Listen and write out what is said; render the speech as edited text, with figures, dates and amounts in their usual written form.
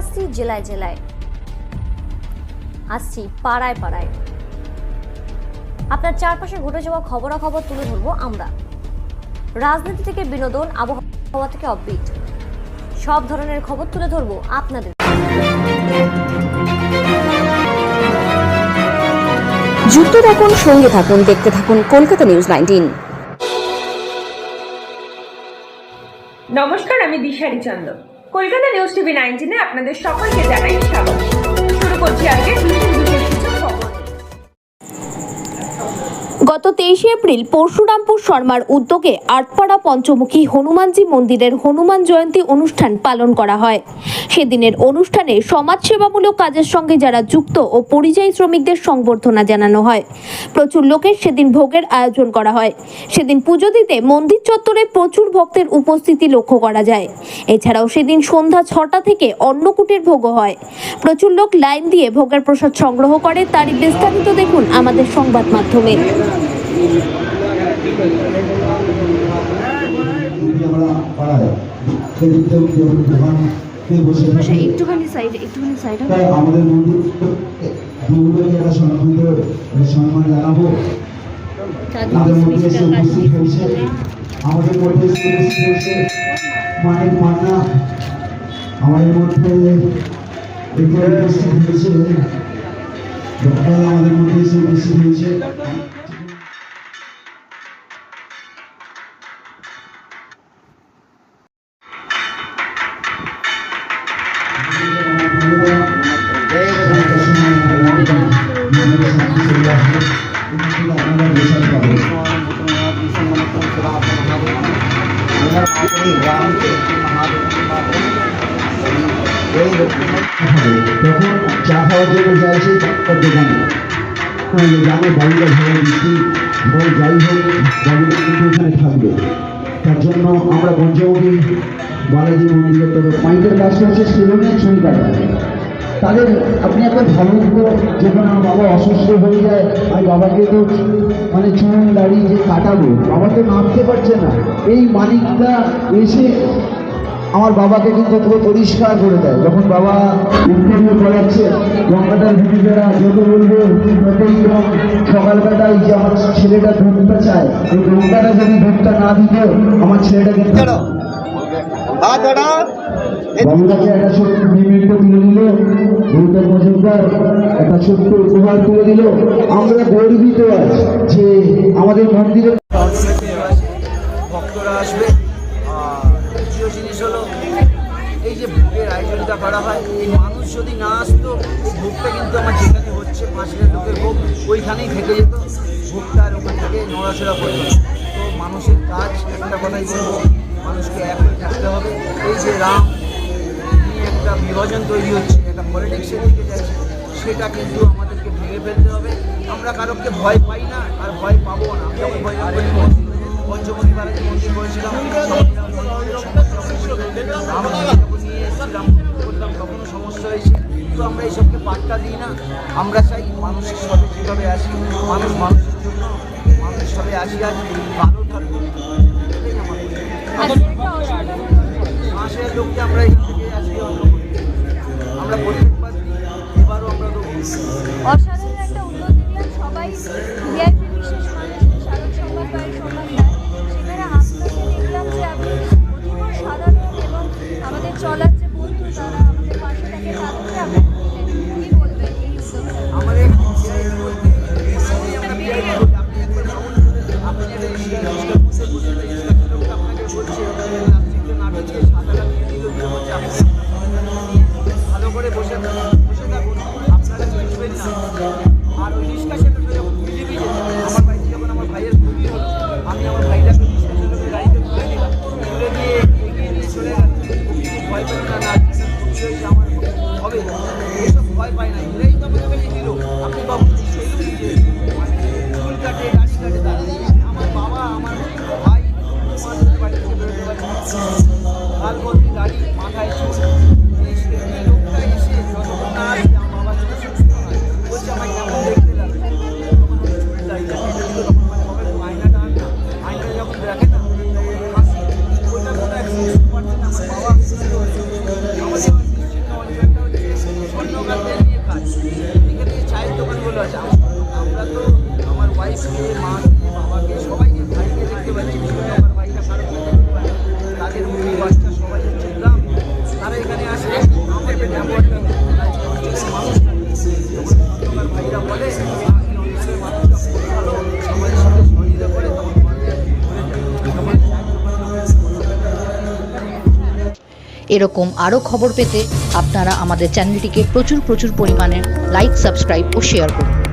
আসছি জেলায় জেলায়, আসছি পাড়ায় পাড়ায়। আপনার চারপাশে ঘটে যাওয়া খবরাখবর তুলে ধরবো আমরা। রাজনীতি থেকে বিনোদন, আবহাওয়া থেকে অফবিট, সব ধরনের খবর তুলে ধরবো আপনাদের। যুক্ত থাকুন, সঙ্গে থাকুন, দেখতে থাকুন কলকাতা নিউজ 19। নমস্কার, আমি দিশারি চন্দ। কলকাতা নিউজ টিভি 19-এ আপনাদের সকলকে জানাই স্বাগত। শুরু করছি আজকে বিশেষ কিছু খবর। গত 23 এপ্রিল পরশুরামপুর শর্মার উদ্যোগে আটপাড়া পঞ্চমুখী হনুমানজি মন্দিরের হনুমান জয়ন্তী অনুষ্ঠান পালন করা হয়। সেদিনের অনুষ্ঠানে সমাজসেবামূলক কাজের সঙ্গে যারা যুক্ত ও পরিযায়ী শ্রমিকদের সংবর্ধনা জানানো হয়। প্রচুর লোকের সেদিন ভোগের আয়োজন করা হয়। সেদিন পুজো দিতে মন্দির চত্বরে প্রচুর ভক্তের উপস্থিতি লক্ষ্য করা যায়। এছাড়াও সেদিন সন্ধ্যা 6টা থেকে অন্নকূটের ভোগও হয়। প্রচুর লোক লাইন দিয়ে ভোগের প্রসাদ সংগ্রহ করে। তারই বিস্তারিত দেখুন আমাদের সংবাদ মাধ্যমে। একটুখানি সাইড আমাদের মন্দির একটা সম্মান জানাবো। তাদের মধ্যে এসে উপস্থিত হয়েছে, আমাদের মধ্যে এসে উপস্থিত হয়েছে মানিক মান্না, আমাদের মধ্যে উপস্থিত হয়েছে আমাদের মধ্যে এসে উপস্থিত হয়েছে। তখন চা খাওয়ার জন্য যাইছে দোকানে, জানে বাড়িটা ভালো মিষ্টি যাই হোক বাড়িটা কিন্তু এখানে থাকবে। তার জন্য আমরা পঞ্চমুখী বালাজি মন্দিরের তবে পয়েন্টের কাজ করছে সেজন্য ছবি কাটা। তাদের আপনি একটা ভালো যখন আমার বাবা অসুস্থ হয়ে যায়, আমি বাবাকে তো চুন দাঁড়িয়ে যে কাটাবো, বাবা তো নামতে পারছে না, এই মালিকটা এসে আমার বাবাকে কিন্তু পুরো পরিষ্কার করে দেয়। যখন বাবা ইন্টারভিউ করাচ্ছে, গঙ্গাটার ভূমিকারা যত বলবো ততই সকালবেলায় যে আমার ছেলেটা ভোটটা চায়, এই গঙ্গাটা যদি ভোটটা না দিত আমার ছেলেটা কিন্তু গঙ্গাকে একটা ছোট্ট পেমেন্টও তুলে দিল, গৌতম মজুমদার একটা ছোট্ট উপহার তুলে দিল। আমরা গর্বিত আছি যে আমাদের মন্দিরে ভক্তরা আসবে। দ্বিতীয় জিনিস হলো এই যে ভোগের আয়োজনটা করা হয়, এই মানুষ যদি না আসতো এই ভোগটা কিন্তু আমার যেখানে হচ্ছে 5,000 লোকের ভোগ ওইখানেই থেকে যেত, ভোগটা আর ওখান থেকে নড়াচড়া করতো। তো মানুষের কাজ একটা কথাই বলবো, মানুষকে এক হয়ে থাকতে হবে। এই যে রাম নিয়ে একটা বিভাজন তৈরি হচ্ছে, একটা পলিটিক্সের দিকে যাচ্ছে, সেটা কিন্তু আমাদেরকে ভেঙে ফেলতে হবে। আমরা কারোকে ভয় পাই না আর ভয় পাবো না। আমি যখন ভয় পঞ্চমুখী বালাজি মন্দির করেছিলাম, নিয়ে এসেছিলাম করলাম, তখনও সমস্যা হয়েছে। কিন্তু আমরা এইসবকে পাত্তা দিই না। আমরা চাই মানুষের সাথে যেভাবে আসি, মানুষ মানুষের জন্য মানুষের সাথে আসি, আজ ভালো থাকবে। এটাই আমার 5,000 লোককে আমরা এখান থেকে আজকে আমরা প্রত্যেকবার এবারও আমরা অসাধারণ একটা উদ্যোগ দেখলাম। সবাই ভিআইপি বিশেষ মানুষের স্মারক সংবাদ পায়, সম্মান দেয়। সেখানে আপনাকে দেখলাম যে আপনি অতীব সাধারণ এবং আমাদের চলার যে বন্ধু তারা আমাদের পাশে থাকে, তাদেরকে আপনি কি বলবেন এই উদ্যোগটা? আমাদের ভালো করে বসে থাকুন, আপনারা বুঝবেন না। আর ওই নিষ্কাশনটা যখন ভিজে ভিজে আমার বাড়িতে যখন আমার ভাইয়ের খুবই হলো, আমি আমার ভাইটাকে নিষ্কাশনের গাড়িতে তুলে দিলাম, তুলে দিয়ে এগিয়ে নিয়ে চলে গেলাম। ভয় পেল না, না খুশি হয়েছে আমার হবে, এইসব ভয় পায় না। এরাই তো আমাকে দিল। আপনি বাবু চুল কাটে, দাড়ি কাটে, তারা আমার বাবা আমার ভাই বাড়ি থেকে বেরোতে পারে, লাল ভর্তি দাড়ি, মাথায় চুল। এই লোকটা এসে যতক্ষণ না আসছে আমার বাবার চোখে সুস্থ হয়, বলছে আমায় কেমন দেখতে লাগে, তখন আমি চুলটা এটা দিল। তখন বাবা একটু আয়নাটা আন না, আয়নাটা যখন দেখে না হাসি, ওইটা কোনো 100% আমার বাবা আমাদের নিশ্চিন্ন অঞ্চলটা এরকম আরও খবর পেতে আপনারা আমাদের চ্যানেলটিকে প্রচুর পরিমাণে লাইক, সাবস্ক্রাইব ও শেয়ার করুন।